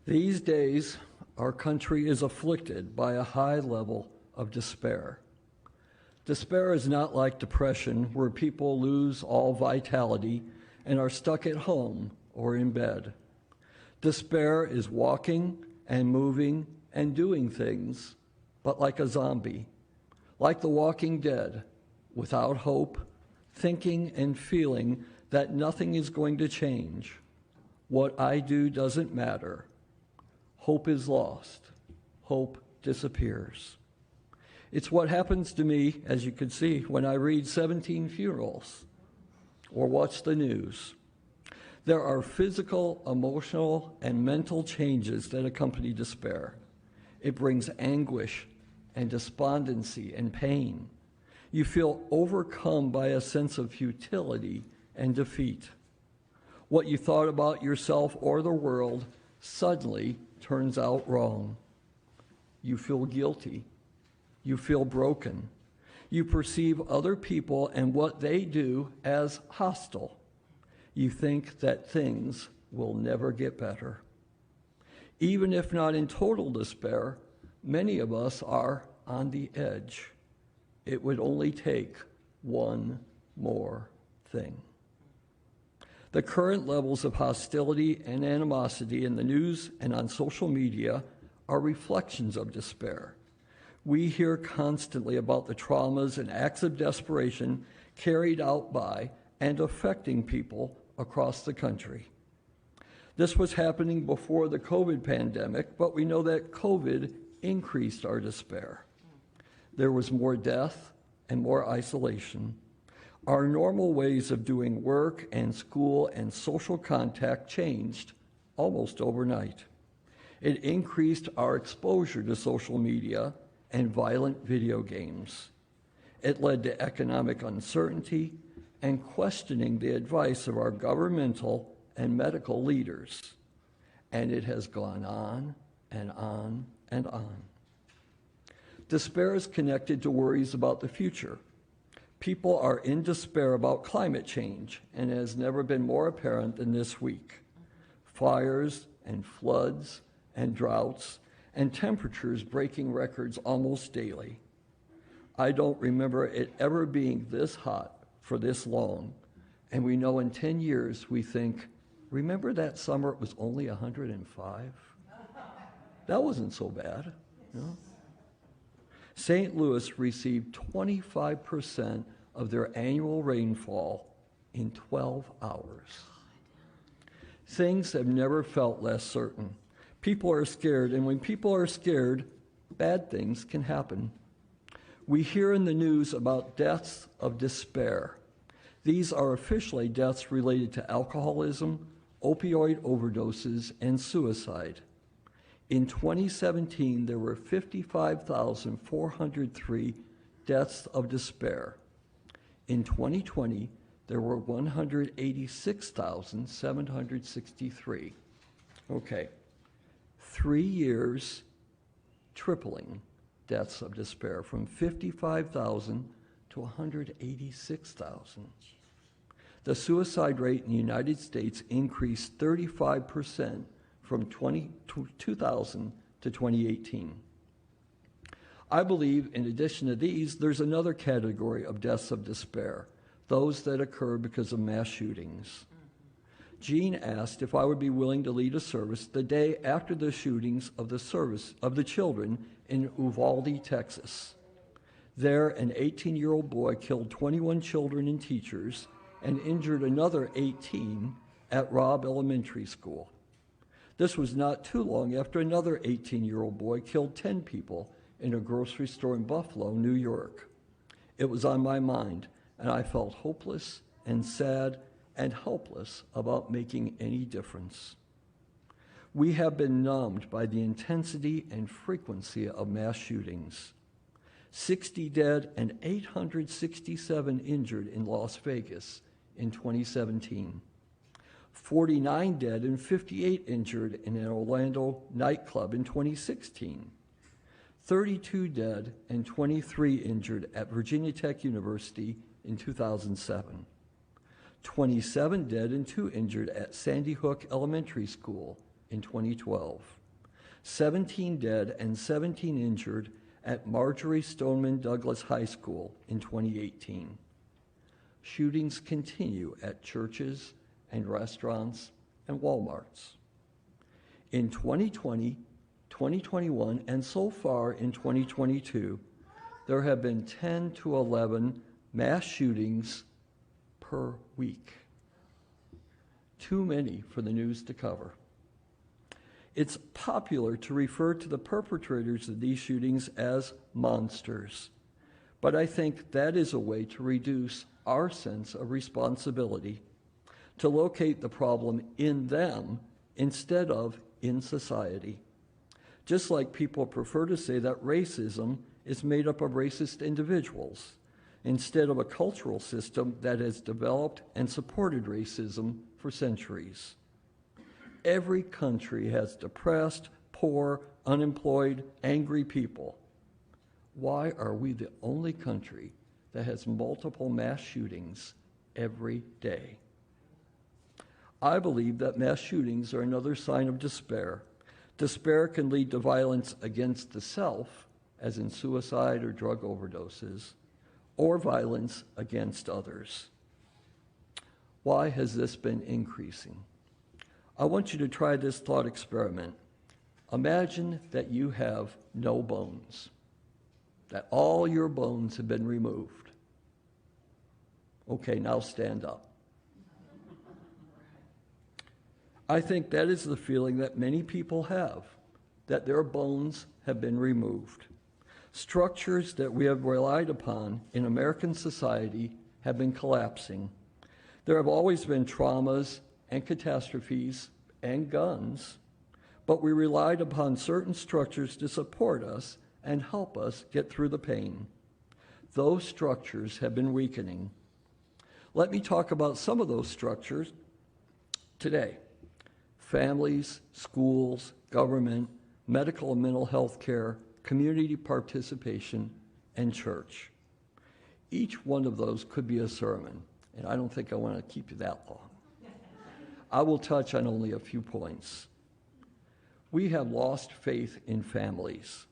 These days, our country is afflicted by a high level of despair. Despair is not like depression, where people lose all vitality and are stuck at home or in bed. Despair is walking and moving and doing things, but like a zombie, like the walking dead, without hope, thinking and feeling that nothing is going to change. What I do doesn't matter. Hope is lost. Hope disappears. It's what happens to me, as you can see, when I read 17 funerals or watch the news. There are physical, emotional, and mental changes that accompany despair. It brings anguish and despondency and pain. You feel overcome by a sense of futility and defeat. What you thought about yourself or the world suddenly turns out wrong. You feel guilty. You feel broken. You perceive other people and what they do as hostile. You think that things will never get better. Even if not in total despair, many of us are on the edge. It would only take one more thing. The current levels of hostility and animosity in the news and on social media are reflections of despair. We hear constantly about the traumas and acts of desperation carried out by and affecting people across the country. This was happening before the COVID pandemic, but we know that COVID increased our despair. There was more death and more isolation. Our normal ways of doing work and school and social contact changed almost overnight. It increased our exposure to social media and violent video games. It led to economic uncertainty and questioning the advice of our governmental and medical leaders. And it has gone on and on and on. Despair is connected to worries about the future. People are in despair about climate change, and it has never been more apparent than this week. Fires and floods and droughts and temperatures breaking records almost daily. I don't remember it ever being this hot for this long, and we know in 10 years we think, remember that summer it was only 105? That wasn't so bad. You know? St. Louis received 25% of their annual rainfall in 12 hours. Things have never felt less certain. People are scared, and when people are scared, bad things can happen. We hear in the news about deaths of despair. These are officially deaths related to alcoholism, opioid overdoses, and suicide. In 2017, there were 55,403 deaths of despair. In 2020, there were 186,763. Okay, 3 years, tripling deaths of despair from 55,000 to 186,000. The suicide rate in the United States increased 35% from 2000 to 2018. I believe, in addition to these, there's another category of deaths of despair, those that occur because of mass shootings. Jean asked if I would be willing to lead a service the day after the shootings of the children in Uvalde, Texas. There, an 18-year-old boy killed 21 children and teachers and injured another 18 at Robb Elementary School. This was not too long after another 18-year-old boy killed 10 people in a grocery store in Buffalo, New York. It was on my mind, and I felt hopeless and sad and helpless about making any difference. We have been numbed by the intensity and frequency of mass shootings. 60 dead and 867 injured in Las Vegas in 2017. 49 dead and 58 injured in an Orlando nightclub in 2016. 32 dead and 23 injured at Virginia Tech University in 2007. 27 dead and 2 injured at Sandy Hook Elementary School in 2012, 17 dead and 17 injured at Marjorie Stoneman Douglas High School in 2018. Shootings continue at churches and restaurants and Walmarts. In 2020, 2021, and so far in 2022, there have been 10 to 11 mass shootings per week. Too many for the news to cover. It's popular to refer to the perpetrators of these shootings as monsters, but I think that is a way to reduce our sense of responsibility, to locate the problem in them instead of in society. Just like people prefer to say that racism is made up of racist individuals, instead of a cultural system that has developed and supported racism for centuries. Every country has depressed, poor, unemployed, angry people. Why are we the only country that has multiple mass shootings every day? I believe that mass shootings are another sign of despair. Despair can lead to violence against the self, as in suicide or drug overdoses, or violence against others. Why has this been increasing? I want you to try this thought experiment. Imagine that you have no bones, that all your bones have been removed. Okay, now stand up. I think that is the feeling that many people have, that their bones have been removed. Structures that we have relied upon in American society have been collapsing. There have always been traumas and catastrophes and guns, but we relied upon certain structures to support us and help us get through the pain. Those structures have been weakening. Let me talk about some of those structures today. Families, schools, government, medical and mental health care, community participation, and church. Each one of those could be a sermon, and I don't think I want to keep you that long. I will touch on only a few points. We have lost faith in families.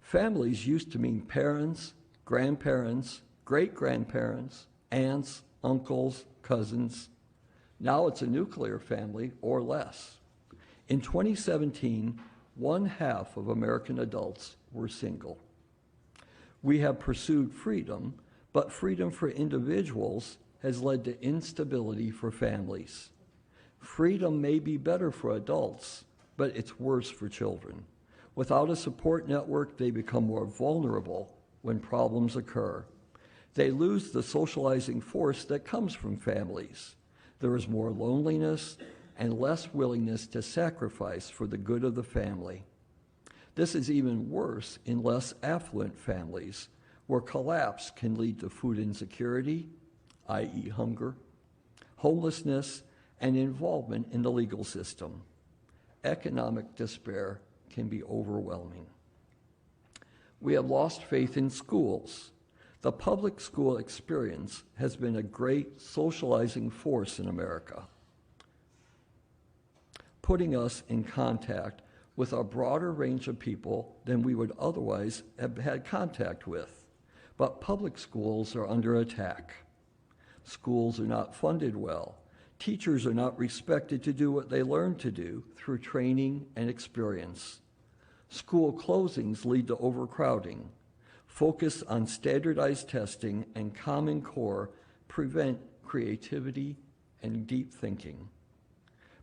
Families used to mean parents, grandparents, great-grandparents, aunts, uncles, cousins. Now it's a nuclear family or less. In 2017, 1/2 of American adults were single. We have pursued freedom, but freedom for individuals has led to instability for families. Freedom may be better for adults, but it's worse for children. Without a support network, they become more vulnerable when problems occur. They lose the socializing force that comes from families. There is more loneliness and less willingness to sacrifice for the good of the family. This is even worse in less affluent families, where collapse can lead to food insecurity, i.e. hunger, homelessness, and involvement in the legal system. Economic despair can be overwhelming. We have lost faith in schools. The public school experience has been a great socializing force in America, putting us in contact with a broader range of people than we would otherwise have had contact with. But public schools are under attack. Schools are not funded well. Teachers are not respected to do what they learn to do through training and experience. School closings lead to overcrowding. Focus on standardized testing and Common Core prevent creativity and deep thinking.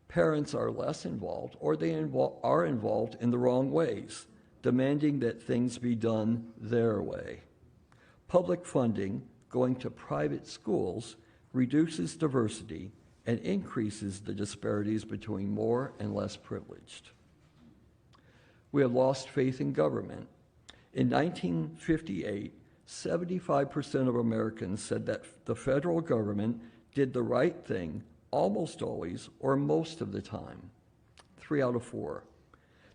Parents are less involved, or they are involved in the wrong ways, demanding that things be done their way. Public funding going to private schools reduces diversity and increases the disparities between more and less privileged. We have lost faith in government. In 1958, 75% of Americans said that the federal government did the right thing almost always or most of the time. 3 out of 4.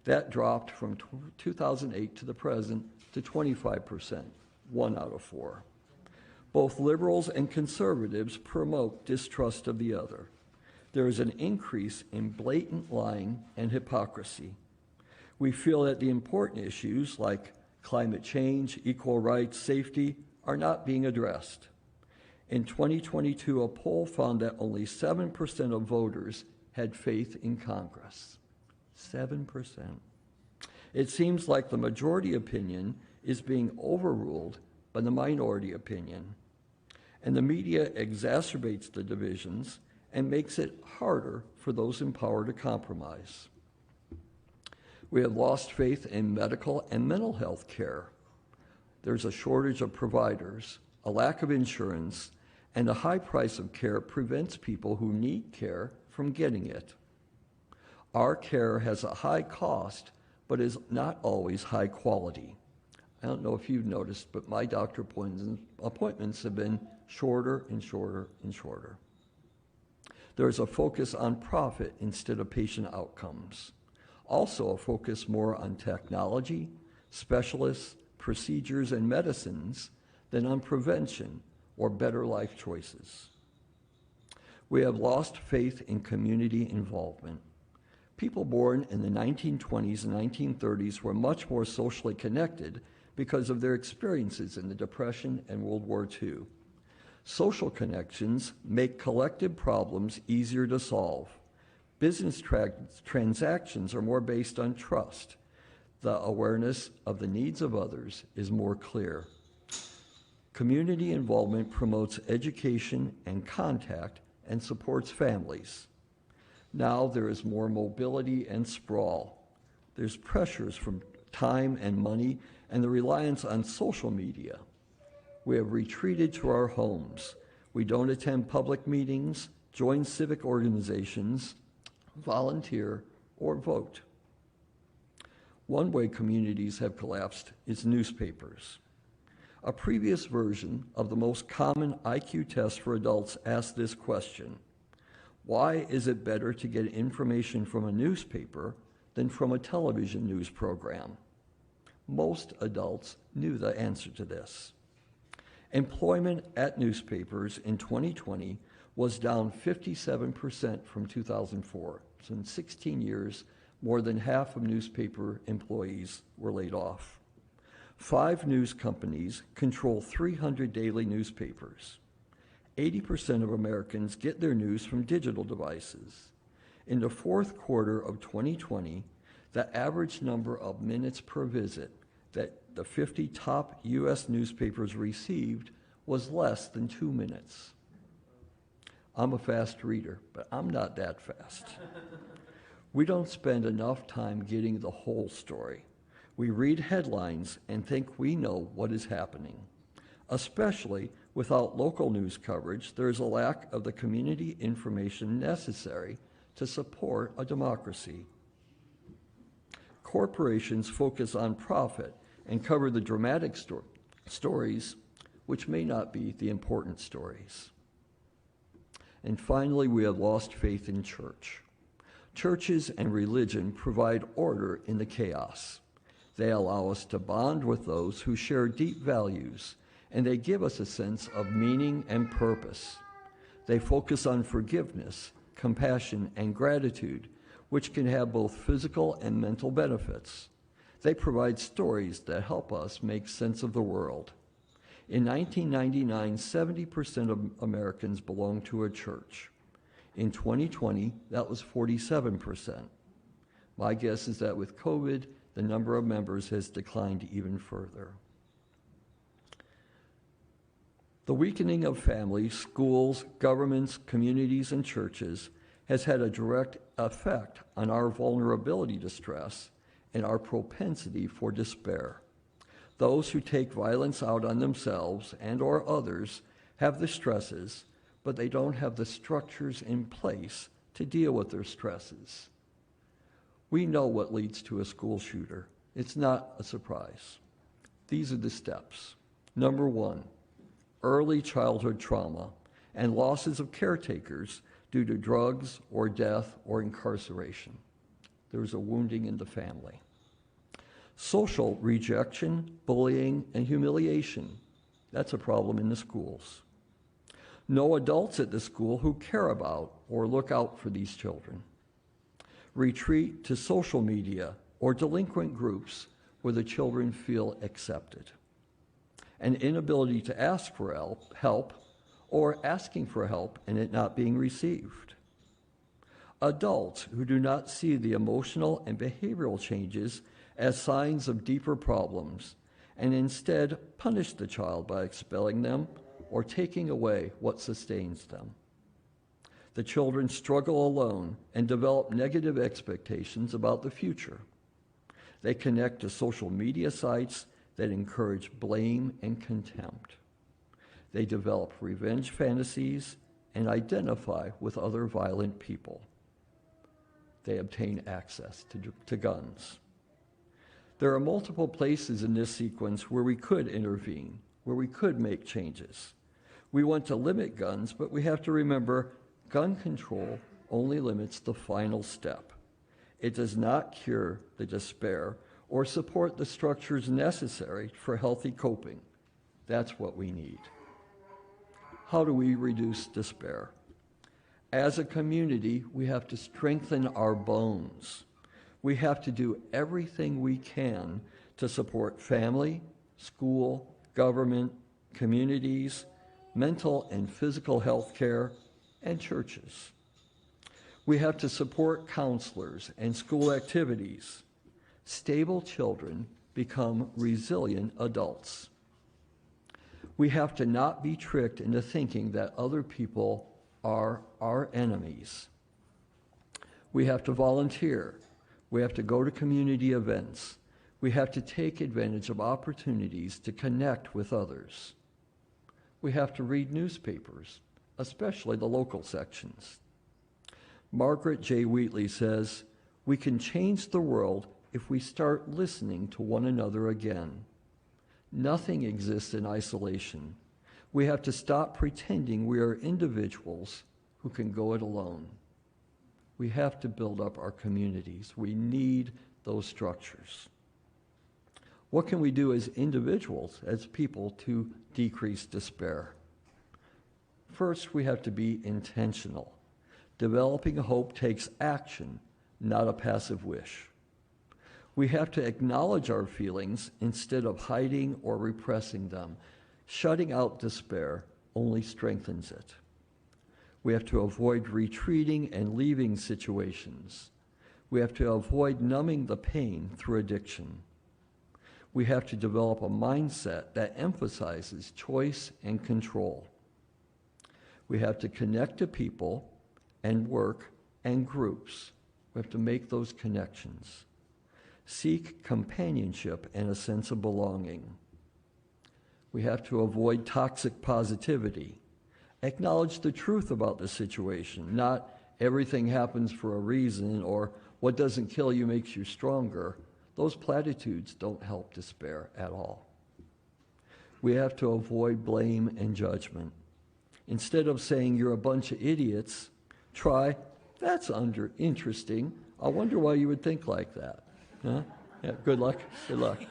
That dropped from 2008 to the present to 25%, 1 out of 4. Both liberals and conservatives promote distrust of the other. there is an increase in blatant lying and hypocrisy. We feel that the important issues like climate change, equal rights, safety are not being addressed. In 2022, a poll found that only 7% of voters had faith in Congress. 7%. It seems like the majority opinion is being overruled by the minority opinion, and the media exacerbates the divisions and makes it harder for those in power to compromise. We have lost faith in medical and mental health care. There's a shortage of providers, a lack of insurance, and a high price of care prevents people who need care from getting it. Our care has a high cost, but is not always high quality. I don't know if you've noticed, but my doctor appointments have been shorter and shorter and shorter. There is a focus on profit instead of patient outcomes. Also a focus more on technology, specialists, procedures, and medicines than on prevention or better life choices. We have lost faith in community involvement. People born in the 1920s and 1930s were much more socially connected because of their experiences in the Depression and World War II. Social connections make collective problems easier to solve. Business transactions are more based on trust. The awareness of the needs of others is more clear. Community involvement promotes education and contact and supports families. Now there is more mobility and sprawl. There's pressures from time and money and the reliance on social media. We have retreated to our homes. We don't attend public meetings, join civic organizations, volunteer, or vote. One way communities have collapsed is newspapers. A previous version of the most common IQ test for adults asked this question: why is it better to get information from a newspaper than from a television news program? Most adults knew the answer to this. Employment at newspapers in 2020 was down 57% from 2004. So in 16 years, more than half of newspaper employees were laid off. 5 news companies control 300 daily newspapers. 80% of Americans get their news from digital devices. In the fourth quarter of 2020, the average number of minutes per visit that the 50 top U.S. newspapers received was less than 2 minutes. I'm a fast reader, but I'm not that fast. We don't spend enough time getting the whole story. We read headlines and think we know what is happening. Especially without local news coverage, there is a lack of the community information necessary to support a democracy. Corporations focus on profit and cover the dramatic stories, which may not be the important stories. And finally, we have lost faith in church. Churches and religion provide order in the chaos. They allow us to bond with those who share deep values, and they give us a sense of meaning and purpose. They focus on forgiveness, compassion, and gratitude, which can have both physical and mental benefits. They provide stories that help us make sense of the world. In 1999, 70% of Americans belonged to a church. In 2020, that was 47%. My guess is that with COVID, the number of members has declined even further. The weakening of families, schools, governments, communities, and churches has had a direct effect on our vulnerability to stress and our propensity for despair. Those who take violence out on themselves and or others have the stresses, but they don't have the structures in place to deal with their stresses. We know what leads to a school shooter. It's not a surprise. These are the steps. Number 1, early childhood trauma and losses of caretakers due to drugs or death or incarceration. There's a wounding in the family. Social rejection, bullying, and humiliation. That's a problem in the schools. No adults at the school who care about or look out for these children. Retreat to social media or delinquent groups where the children feel accepted. An inability to ask for help or asking for help and it not being received. Adults who do not see the emotional and behavioral changes as signs of deeper problems and instead punish the child by expelling them or taking away what sustains them. The children struggle alone and develop negative expectations about the future. They connect to social media sites that encourage blame and contempt. They develop revenge fantasies and identify with other violent people. They obtain access to guns. There are multiple places in this sequence where we could intervene, where we could make changes. We want to limit guns, but we have to remember gun control only limits the final step. It does not cure the despair or support the structures necessary for healthy coping. That's what we need. How do we reduce despair? As a community, we have to strengthen our bones. We have to do everything we can to support family, school, government, communities, mental and physical health care, and churches. We have to support counselors and school activities. Stable children become resilient adults. We have to not be tricked into thinking that other people are our enemies. We have to volunteer. We have to go to community events. We have to take advantage of opportunities to connect with others. We have to read newspapers, especially the local sections. Margaret J. Wheatley says, "We can change the world if we start listening to one another again. Nothing exists in isolation. We have to stop pretending we are individuals who can go it alone. We have to build up our communities. We need those structures." What can we do as individuals, as people, to decrease despair? First, we have to be intentional. Developing hope takes action, not a passive wish. We have to acknowledge our feelings instead of hiding or repressing them. Shutting out despair only strengthens it. We have to avoid retreating and leaving situations. We have to avoid numbing the pain through addiction. We have to develop a mindset that emphasizes choice and control. We have to connect to people and work and groups. We have to make those connections. Seek companionship and a sense of belonging. We have to avoid toxic positivity. Acknowledge the truth about the situation, not everything happens for a reason or what doesn't kill you makes you stronger. Those platitudes don't help despair at all. We have to avoid blame and judgment. Instead of saying you're a bunch of idiots, try, "That's interesting. I wonder why you would think like that." Huh? Yeah, good luck. Good luck.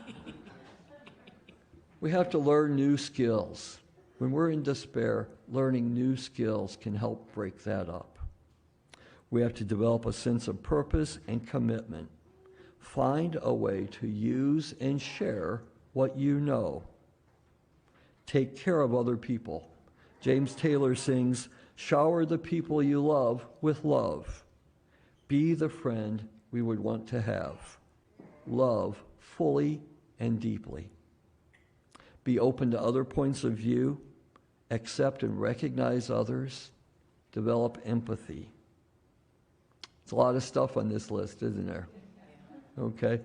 We have to learn new skills. When we're in despair, learning new skills can help break that up. We have to develop a sense of purpose and commitment. Find a way to use and share what you know. Take care of other people. James Taylor sings, "Shower the people you love with love. Be the friend we would want to have. Love fully and deeply. Be open to other points of view. Accept and recognize others. Develop empathy." It's a lot of stuff on this list, isn't there? Okay?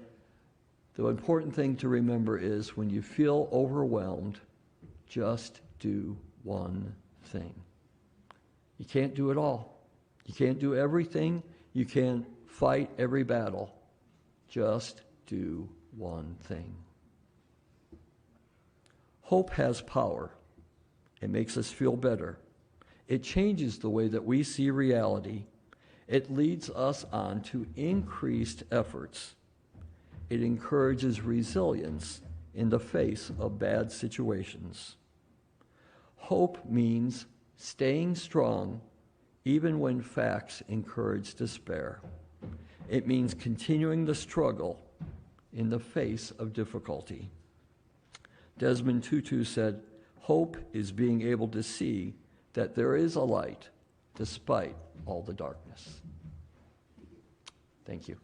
The important thing to remember is when you feel overwhelmed, just do one thing. You can't do it all. You can't do everything. You can't fight every battle. Just do one thing. Hope has power. It makes us feel better. It changes the way that we see reality. It leads us on to increased efforts. It encourages resilience in the face of bad situations. Hope means staying strong even when facts encourage despair. It means continuing the struggle in the face of difficulty. Desmond Tutu said, "Hope is being able to see that there is a light despite all the darkness." Thank you.